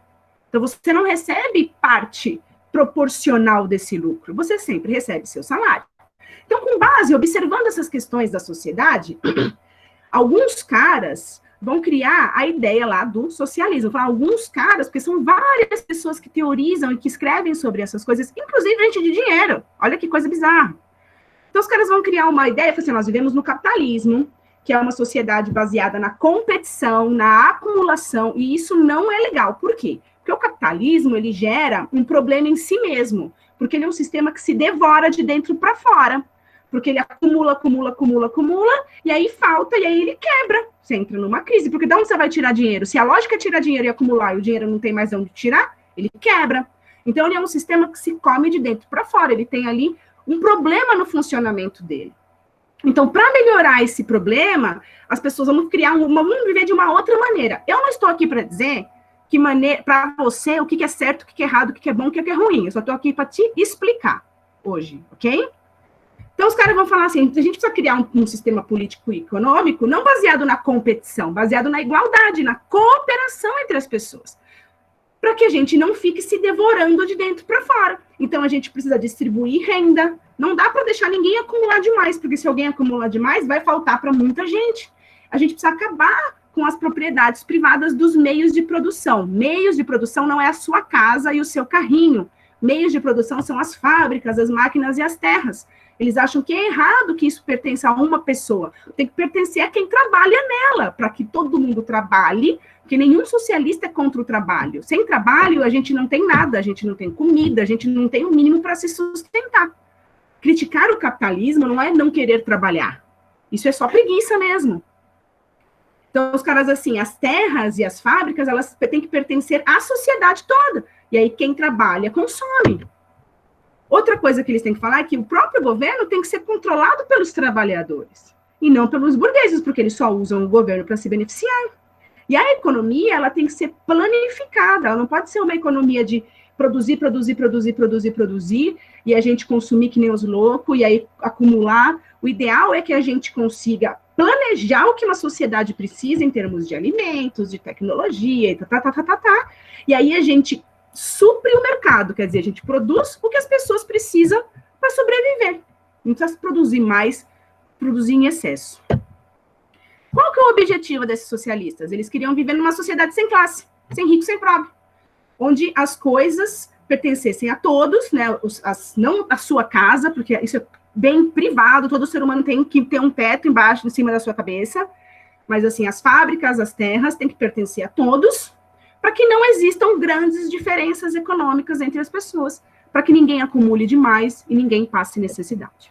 Então, você não recebe parte proporcional desse lucro, você sempre recebe seu salário. Então, com base, observando essas questões da sociedade, alguns caras vão criar a ideia lá do socialismo. Falar alguns caras, porque são várias pessoas que teorizam e que escrevem sobre essas coisas, inclusive gente de dinheiro. Olha que coisa bizarra. Então, os caras vão criar uma ideia, assim, nós vivemos no capitalismo, que é uma sociedade baseada na competição, na acumulação, e isso não é legal. Por quê? Porque o capitalismo, ele gera um problema em si mesmo, porque ele é um sistema que se devora de dentro para fora, porque ele acumula, e aí falta, e aí ele quebra. Você entra numa crise, porque de onde você vai tirar dinheiro? Se a lógica é tirar dinheiro e acumular, e o dinheiro não tem mais de onde tirar, ele quebra. Então, ele é um sistema que se come de dentro para fora, ele tem ali um problema no funcionamento dele. Então, para melhorar esse problema, as pessoas vão vão viver de uma outra maneira. Eu não estou aqui para dizer para você o que é certo, o que é errado, o que é bom, o que é ruim. Eu só estou aqui para te explicar hoje, ok? Então, os caras vão falar assim, a gente precisa criar um sistema político e econômico não baseado na competição, baseado na igualdade, na cooperação entre as pessoas, para que a gente não fique se devorando de dentro para fora. Então, a gente precisa distribuir renda. Não dá para deixar ninguém acumular demais, porque se alguém acumular demais, vai faltar para muita gente. A gente precisa acabar com as propriedades privadas dos meios de produção. Meios de produção não é a sua casa e o seu carrinho. Meios de produção são as fábricas, as máquinas e as terras. Eles acham que é errado que isso pertença a uma pessoa. Tem que pertencer a quem trabalha nela, para que todo mundo trabalhe, porque nenhum socialista é contra o trabalho. Sem trabalho, a gente não tem nada, a gente não tem comida, a gente não tem o mínimo para se sustentar. Criticar o capitalismo não é não querer trabalhar. Isso é só preguiça mesmo. Então, os caras, assim, as terras e as fábricas, elas têm que pertencer à sociedade toda. E aí, quem trabalha, consome. Outra coisa que eles têm que falar é que o próprio governo tem que ser controlado pelos trabalhadores, e não pelos burgueses, porque eles só usam o governo para se beneficiar. E a economia, ela tem que ser planificada, ela não pode ser uma economia de produzir, e a gente consumir que nem os loucos, e aí acumular. O ideal é que a gente consiga planejar o que uma sociedade precisa em termos de alimentos, de tecnologia, e aí a gente supre o mercado, quer dizer, a gente produz o que as pessoas precisam para sobreviver. Não precisa produzir mais, produzir em excesso. Qual que é o objetivo desses socialistas? Eles queriam viver numa sociedade sem classe, sem rico, sem pobre, onde as coisas pertencessem a todos, né? Não a sua casa, porque isso é bem privado, todo ser humano tem que ter um teto embaixo, em cima da sua cabeça, mas assim, as fábricas, as terras têm que pertencer a todos, para que não existam grandes diferenças econômicas entre as pessoas, para que ninguém acumule demais e ninguém passe necessidade.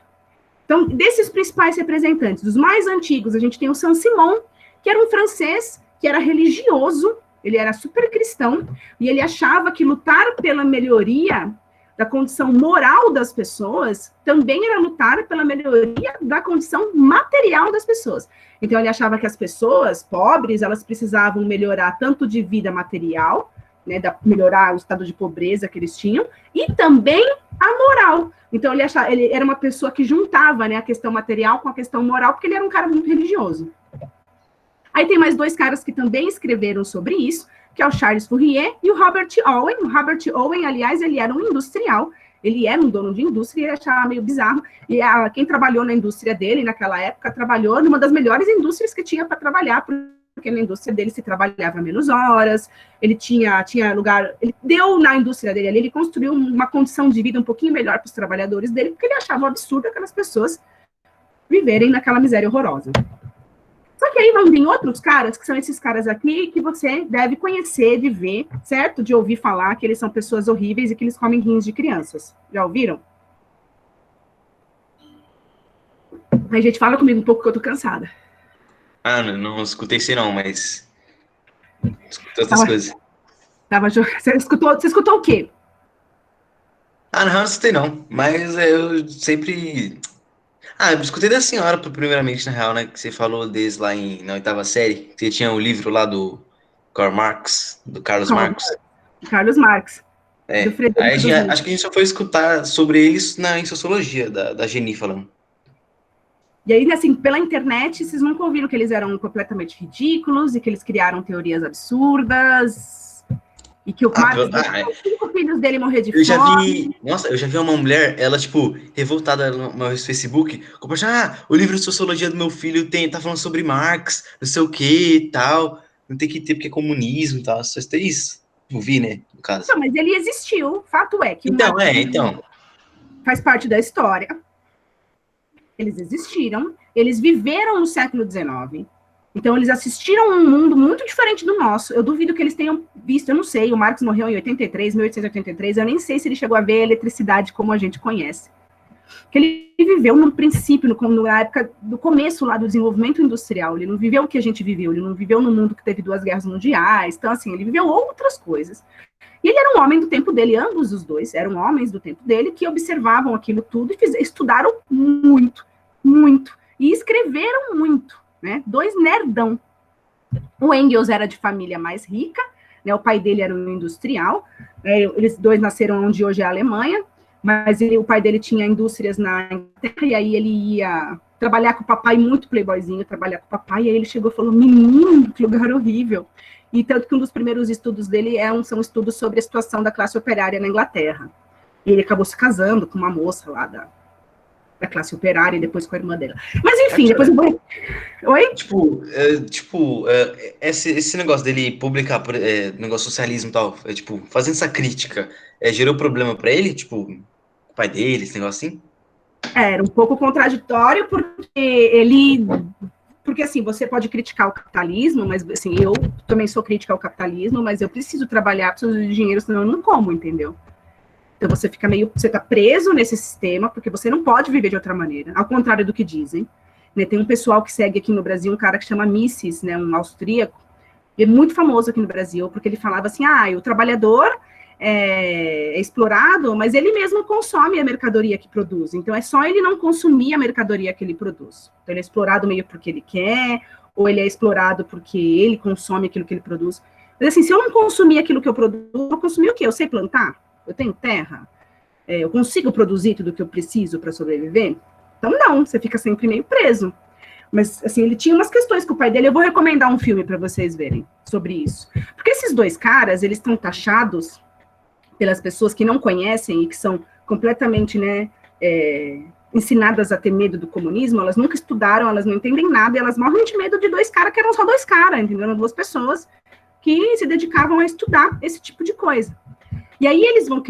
Então, desses principais representantes, dos mais antigos, a gente tem o Saint-Simon, que era um francês, que era religioso, ele era super cristão, e ele achava que lutar pela melhoria da condição moral das pessoas, também era lutar pela melhoria da condição material das pessoas. Então, ele achava que as pessoas pobres, elas precisavam melhorar tanto de vida material, né, melhorar o estado de pobreza que eles tinham, e também a moral. Então, ele era uma pessoa que juntava, né, a questão material com a questão moral, porque ele era um cara muito religioso. Aí tem mais 2 caras que também escreveram sobre isso, que é o Charles Fourier e o Robert Owen. O Robert Owen, aliás, ele era um industrial, ele era um dono de indústria, e ele achava meio bizarro, e quem trabalhou na indústria dele, naquela época, trabalhou numa das melhores indústrias que tinha para trabalhar, porque na indústria dele se trabalhava menos horas, ele tinha lugar, ele deu na indústria dele ali, ele construiu uma condição de vida um pouquinho melhor para os trabalhadores dele, porque ele achava um absurdo aquelas pessoas viverem naquela miséria horrorosa. Só que aí vão vir outros caras, que são esses caras aqui, que você deve conhecer, de ver, certo? De ouvir falar que eles são pessoas horríveis e que eles comem rins de crianças. Já ouviram? Aí, gente, fala comigo um pouco que eu tô cansada. Ah, não escutei isso não, mas... Escutei outras coisas. Você escutou o quê? Ah, não escutei não, mas eu sempre... Ah, eu escutei da senhora, primeiramente, na real, né? Que você falou desde lá na 8ª série. Que tinha o livro lá do Karl Marx, do Carlos Marx. Carlos Marx. É. Aí acho que a gente só foi escutar sobre eles em sociologia, da Geni falando. E aí, assim, pela internet, vocês nunca ouviram que eles eram completamente ridículos e que eles criaram teorias absurdas e que o Marx deixou 5 filhos dele morrer de fome. Eu já vi uma mulher, ela, tipo, revoltada no Facebook, compartilhando, o livro de sociologia do meu filho tá falando sobre Marx, não sei o que e tal, não tem que ter porque é comunismo e tal, só tem isso. Não vi, né, no caso. Não, mas ele existiu, fato é que Então. Faz parte da história. Eles existiram, eles viveram no século XIX, então eles assistiram um mundo muito diferente do nosso. Eu duvido que eles tenham visto, eu não sei, o Marx morreu em 1883, eu nem sei se ele chegou a ver a eletricidade como a gente conhece. Que ele viveu no princípio, na época do começo lá do desenvolvimento industrial, ele não viveu o que a gente viveu, ele não viveu no mundo que teve 2 guerras mundiais, então assim, ele viveu outras coisas. E ele era um homem do tempo dele, ambos os dois eram homens do tempo dele, que observavam aquilo tudo e estudaram muito, e escreveram muito, né? 2 nerdão. O Engels era de família mais rica, né? O pai dele era um industrial, eles 2 nasceram onde hoje é a Alemanha, mas o pai dele tinha indústrias na Inglaterra, e aí ele ia trabalhar com o papai, muito playboyzinho, trabalhar com o papai, e aí ele chegou e falou, menino, que lugar horrível. E tanto que um dos primeiros estudos dele são estudos sobre a situação da classe operária na Inglaterra. E ele acabou se casando com uma moça lá da classe operária e depois com a irmã dela. Mas enfim, depois eu vou... Oi? Esse negócio dele publicar negócio socialismo e tal, fazendo essa crítica, gerou problema pra ele? Tipo, o pai dele, esse negócio assim? Era um pouco contraditório, porque assim, você pode criticar o capitalismo, mas assim, eu também sou crítica ao capitalismo, mas eu preciso trabalhar, preciso de dinheiro, senão eu não como, entendeu? Então você tá preso nesse sistema, porque você não pode viver de outra maneira, ao contrário do que dizem. Né, tem um pessoal que segue aqui no Brasil, um cara que chama Mises, né, um austríaco, e é muito famoso aqui no Brasil, porque ele falava assim, o trabalhador é explorado, mas ele mesmo consome a mercadoria que produz, então é só ele não consumir a mercadoria que ele produz. Então ele é explorado meio porque ele quer, ou ele é explorado porque ele consome aquilo que ele produz. Mas assim, se eu não consumir aquilo que eu produzo, eu vou consumir o quê? Eu sei plantar? Eu tenho terra? Eu consigo produzir tudo o que eu preciso para sobreviver? Então não, você fica sempre meio preso. Mas, assim, ele tinha umas questões com o pai dele. Eu vou recomendar um filme para vocês verem sobre isso. Porque esses 2 caras, eles estão taxados pelas pessoas que não conhecem e que são completamente, né, ensinadas a ter medo do comunismo. Elas nunca estudaram, elas não entendem nada, e elas morrem de medo de 2 caras que eram só 2 caras, entendeu? Eram 2 pessoas que se dedicavam a estudar esse tipo de coisa. E aí eles vão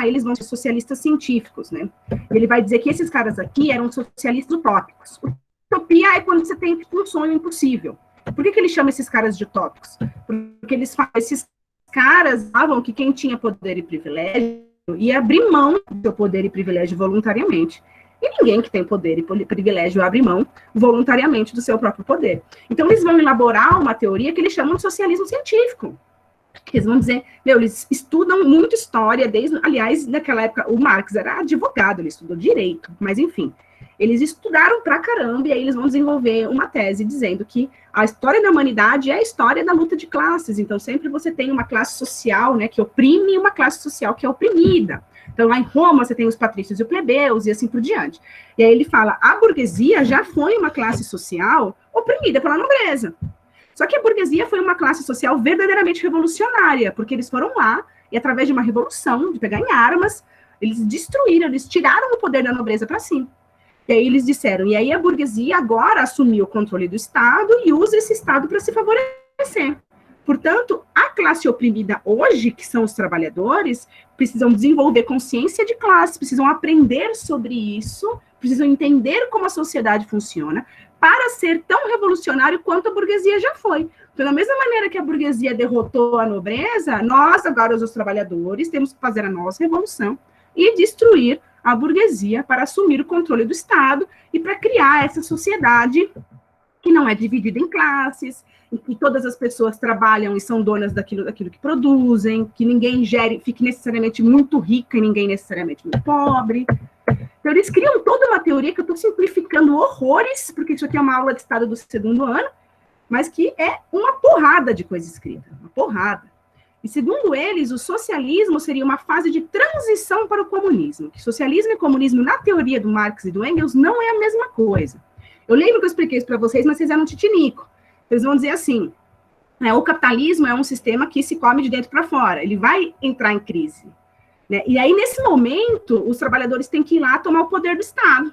eles vão ser socialistas científicos, né? Ele vai dizer que esses caras aqui eram socialistas utópicos. Utopia é quando você tem um sonho impossível. Por que ele chama esses caras de utópicos? Porque esses caras falavam que quem tinha poder e privilégio ia abrir mão do seu poder e privilégio voluntariamente. E ninguém que tem poder e privilégio abre mão voluntariamente do seu próprio poder. Então eles vão elaborar uma teoria que eles chamam de socialismo científico. Eles vão dizer, eles estudam muito história, aliás, naquela época, o Marx era advogado, ele estudou direito, mas enfim, eles estudaram pra caramba, e aí eles vão desenvolver uma tese dizendo que a história da humanidade é a história da luta de classes, então sempre você tem uma classe social, né, que oprime, e uma classe social que é oprimida. Então, lá em Roma, você tem os patrícios e os plebeus, e assim por diante. E aí ele fala, a burguesia já foi uma classe social oprimida pela nobreza. Só que a burguesia foi uma classe social verdadeiramente revolucionária, porque eles foram lá, e através de uma revolução, de pegar em armas, eles destruíram, eles tiraram o poder da nobreza para si. E aí eles disseram, e aí a burguesia agora assumiu o controle do Estado e usa esse Estado para se favorecer. Portanto, a classe oprimida hoje, que são os trabalhadores, precisam desenvolver consciência de classe, precisam aprender sobre isso, precisam entender como a sociedade funciona, para ser tão revolucionário quanto a burguesia já foi. Então, da mesma maneira que a burguesia derrotou a nobreza, nós, agora, os trabalhadores, temos que fazer a nossa revolução e destruir a burguesia para assumir o controle do Estado e para criar essa sociedade que não é dividida em classes, em que todas as pessoas trabalham e são donas daquilo que produzem, que ninguém fique necessariamente muito rica e ninguém necessariamente muito pobre. Então, eles criam toda uma teoria que eu estou simplificando horrores, porque isso aqui é uma aula de Estado do segundo ano, mas que é uma porrada de coisa escrita, uma porrada. E, segundo eles, o socialismo seria uma fase de transição para o comunismo, que socialismo e comunismo, na teoria do Marx e do Engels, não é a mesma coisa. Eu lembro que eu expliquei isso para vocês, mas vocês eram titinico. Eles vão dizer assim, o capitalismo é um sistema que se come de dentro para fora, ele vai entrar em crise. Né? E aí, nesse momento, os trabalhadores têm que ir lá tomar o poder do Estado.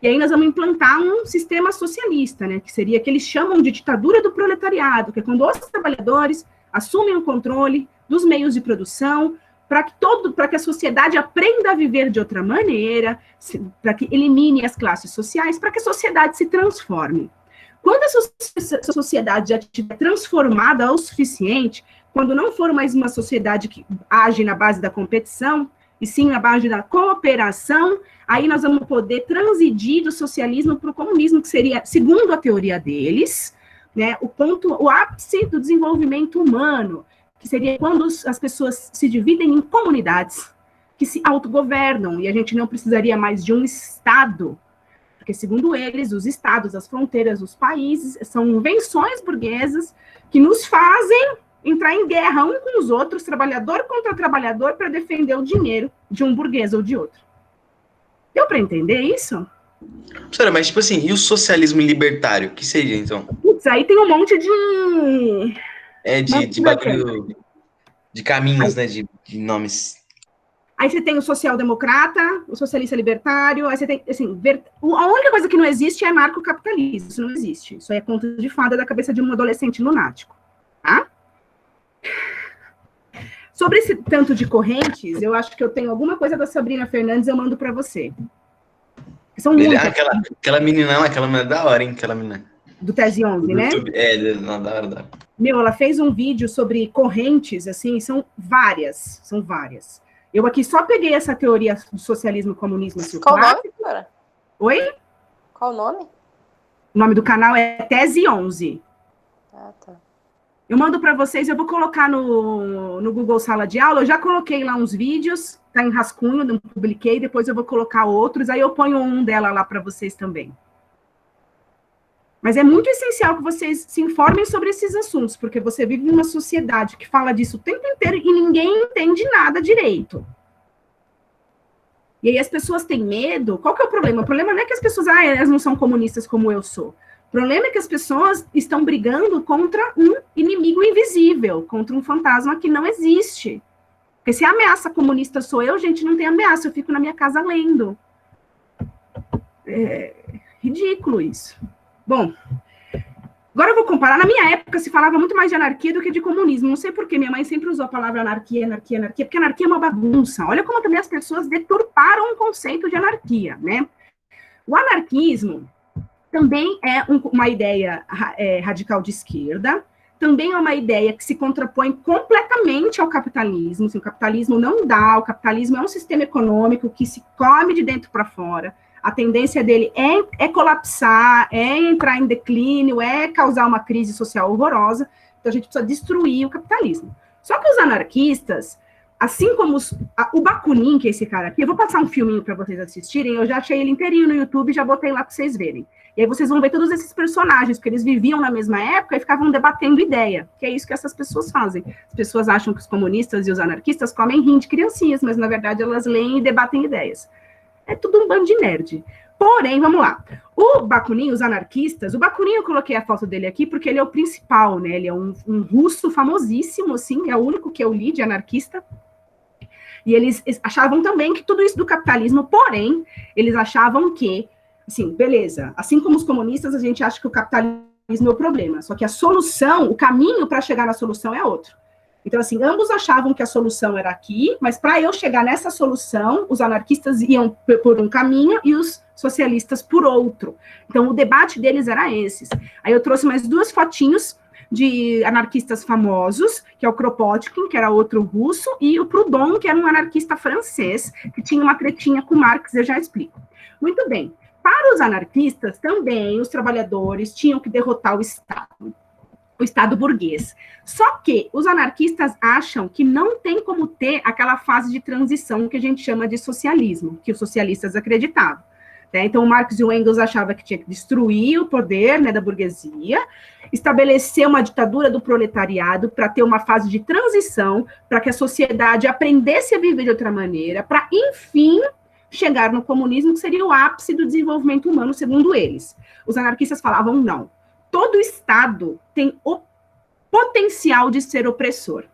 E aí nós vamos implantar um sistema socialista, né, que seria que eles chamam de ditadura do proletariado, que é quando os trabalhadores assumem o controle dos meios de produção, para que a sociedade aprenda a viver de outra maneira, para que elimine as classes sociais, para que a sociedade se transforme. Quando a sociedade já estiver transformada o suficiente, quando não for mais uma sociedade que age na base da competição, e sim na base da cooperação, aí nós vamos poder transidir do socialismo para o comunismo, que seria, segundo a teoria deles, né, o ápice do desenvolvimento humano, que seria quando as pessoas se dividem em comunidades que se autogovernam, e a gente não precisaria mais de um Estado, porque, segundo eles, os estados, as fronteiras, os países, são invenções burguesas que nos fazem entrar em guerra um com os outros, trabalhador contra trabalhador, para defender o dinheiro de um burguês ou de outro. Deu para entender isso? Professora, mas tipo assim, e o socialismo libertário? O que seria, então? Putz, aí tem um monte de... de bagulho, de caminhos, né, de nomes. Aí você tem o social-democrata, o socialista libertário, aí você tem, assim, a única coisa que não existe é anarcocapitalismo, isso não existe. Isso aí é conto de fada da cabeça de um adolescente lunático, tá? Sobre esse tanto de correntes, eu acho que eu tenho alguma coisa da Sabrina Fernandes, eu mando para você. São muitas. Aquela menina, aquela menina da hora, hein? Aquela menina. Do Tese 11, né? Da hora. Meu, ela fez um vídeo sobre correntes, assim, são várias. Eu aqui só peguei essa teoria do socialismo e comunismo circular. Qual o nome, senhora? Oi? Qual o nome? O nome do canal é Tese 11. Ah, tá. Eu mando para vocês, eu vou colocar no Google Sala de Aula, eu já coloquei lá uns vídeos, tá em rascunho, não publiquei, depois eu vou colocar outros, aí eu ponho um dela lá para vocês também. Mas é muito essencial que vocês se informem sobre esses assuntos, porque você vive numa sociedade que fala disso o tempo inteiro e ninguém entende nada direito. E aí as pessoas têm medo. Qual que é o problema? O problema não é que as pessoas, elas não são comunistas como eu sou. O problema é que as pessoas estão brigando contra um inimigo invisível, contra um fantasma que não existe. Porque se a ameaça comunista sou eu, gente, não tem ameaça, eu fico na minha casa lendo. É ridículo isso. Bom, agora eu vou comparar. Na minha época se falava muito mais de anarquia do que de comunismo. Não sei por que minha mãe sempre usou a palavra anarquia, porque anarquia é uma bagunça. Olha como também as pessoas deturparam o conceito de anarquia, né? O anarquismo também é uma ideia radical de esquerda, também é uma ideia que se contrapõe completamente ao capitalismo. Assim, o capitalismo não dá, o capitalismo é um sistema econômico que se come de dentro para fora. A tendência dele é colapsar, é entrar em declínio, é causar uma crise social horrorosa. Então, a gente precisa destruir o capitalismo. Só que os anarquistas, assim como o Bakunin, que é esse cara aqui, eu vou passar um filminho para vocês assistirem, eu já achei ele inteirinho no YouTube, já botei lá para vocês verem. E aí vocês vão ver todos esses personagens, porque eles viviam na mesma época e ficavam debatendo ideia, que é isso que essas pessoas fazem. As pessoas acham que os comunistas e os anarquistas comem rim de criancinhas, mas na verdade elas leem e debatem ideias. É tudo um bando de nerd. Porém, vamos lá. O Bakunin, os anarquistas, o Bakunin eu coloquei a foto dele aqui porque ele é o principal, né? Ele é um russo famosíssimo, assim, é o único que eu li de anarquista. E eles achavam também que tudo isso do capitalismo, porém, eles achavam que, assim, beleza, assim como os comunistas, a gente acha que o capitalismo é o problema, só que a solução, o caminho para chegar na solução é outro. Então, assim, ambos achavam que a solução era aqui, mas para eu chegar nessa solução, os anarquistas iam por um caminho e os socialistas por outro. Então, o debate deles era esses. Aí eu trouxe mais 2 fotinhos de anarquistas famosos, que é o Kropotkin, que era outro russo, e o Proudhon, que era um anarquista francês, que tinha uma tretinha com Marx, eu já explico. Muito bem. Para os anarquistas, também, os trabalhadores tinham que derrotar o Estado burguês. Só que os anarquistas acham que não tem como ter aquela fase de transição que a gente chama de socialismo, que os socialistas acreditavam. Né? Então, o Marx e o Engels achavam que tinha que destruir o poder, né, da burguesia, estabelecer uma ditadura do proletariado para ter uma fase de transição, para que a sociedade aprendesse a viver de outra maneira, para, enfim, chegar no comunismo, que seria o ápice do desenvolvimento humano, segundo eles. Os anarquistas falavam não. Todo Estado tem o potencial de ser opressor.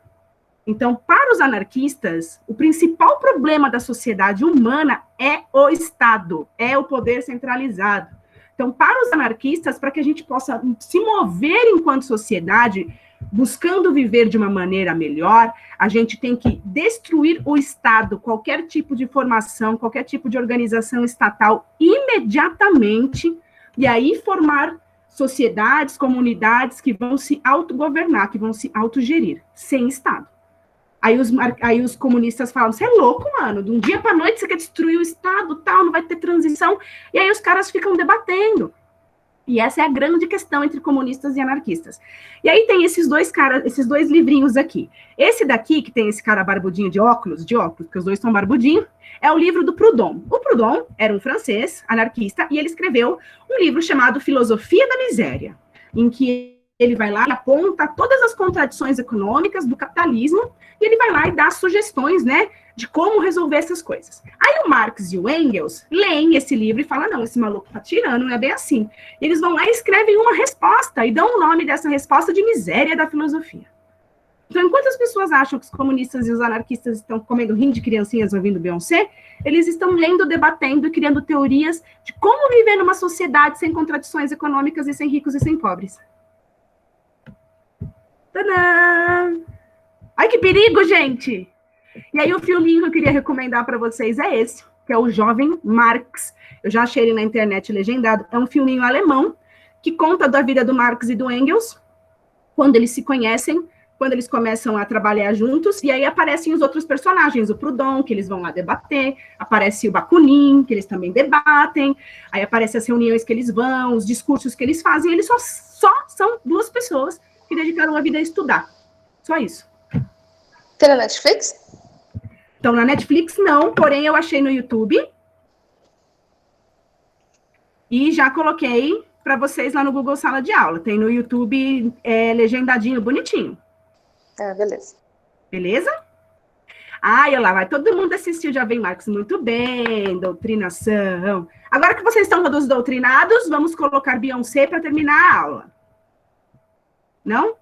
Então, para os anarquistas, o principal problema da sociedade humana é o Estado, é o poder centralizado. Então, para os anarquistas, para que a gente possa se mover enquanto sociedade, buscando viver de uma maneira melhor, a gente tem que destruir o Estado, qualquer tipo de formação, qualquer tipo de organização estatal, imediatamente, e aí formar sociedades, comunidades que vão se autogovernar, que vão se autogerir, sem Estado. Aí os comunistas falam, você é louco, mano, de um dia para noite você quer destruir o Estado, tal, não vai ter transição, e aí os caras ficam debatendo. E essa é a grande questão entre comunistas e anarquistas. E aí tem esses 2 caras, esses 2 livrinhos aqui. Esse daqui, que tem esse cara barbudinho de óculos, porque os 2 estão barbudinhos, é o livro do Proudhon. O Proudhon era um francês, anarquista, e ele escreveu um livro chamado Filosofia da Miséria, em que ele vai lá e aponta todas as contradições econômicas do capitalismo, e ele vai lá e dá sugestões, né, de como resolver essas coisas. Aí o Marx e o Engels leem esse livro e falam, não, esse maluco tá tirando, não é bem assim. E eles vão lá e escrevem uma resposta, e dão o nome dessa resposta de miséria da filosofia. Então, enquanto as pessoas acham que os comunistas e os anarquistas estão comendo rim de criancinhas ouvindo Beyoncé, eles estão lendo, debatendo e criando teorias de como viver numa sociedade sem contradições econômicas e sem ricos e sem pobres. Tadã! Ai, que perigo, gente! E aí, o filminho que eu queria recomendar para vocês é esse, que é o Jovem Marx. Eu já achei ele na internet legendado. É um filminho alemão que conta da vida do Marx e do Engels, quando eles se conhecem, quando eles começam a trabalhar juntos, e aí aparecem os outros personagens, o Proudhon, que eles vão lá debater, aparece o Bakunin, que eles também debatem, aí aparecem as reuniões que eles vão, os discursos que eles fazem, eles só são 2 pessoas que dedicaram a vida a estudar. Só isso. Tem na Netflix? Então, na Netflix não, porém eu achei no YouTube. E já coloquei para vocês lá no Google Sala de Aula. Tem no YouTube legendadinho, bonitinho. Ah, beleza. Beleza? Ai, olha lá, vai todo mundo assistir o Jovem Marx. Muito bem, doutrinação. Agora que vocês estão todos doutrinados, vamos colocar Beyoncé para terminar a aula. Não?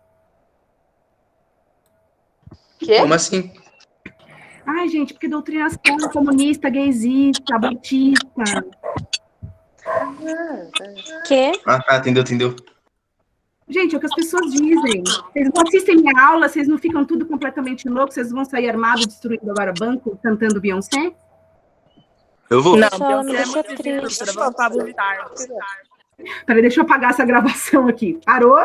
Quê? Como assim? Ai, gente, porque doutrinação comunista, gaysista, abortista. Quê? Ah, tá, entendeu. Gente, é o que as pessoas dizem. Vocês não assistem minha aula, vocês não ficam tudo completamente loucos, vocês vão sair armados, destruindo agora banco, cantando Beyoncé? Eu vou. Não, Só me Beyoncé é deixa muito triste. difícil, vamos Pablo Vittar. Peraí, deixa eu apagar essa gravação aqui. Parou?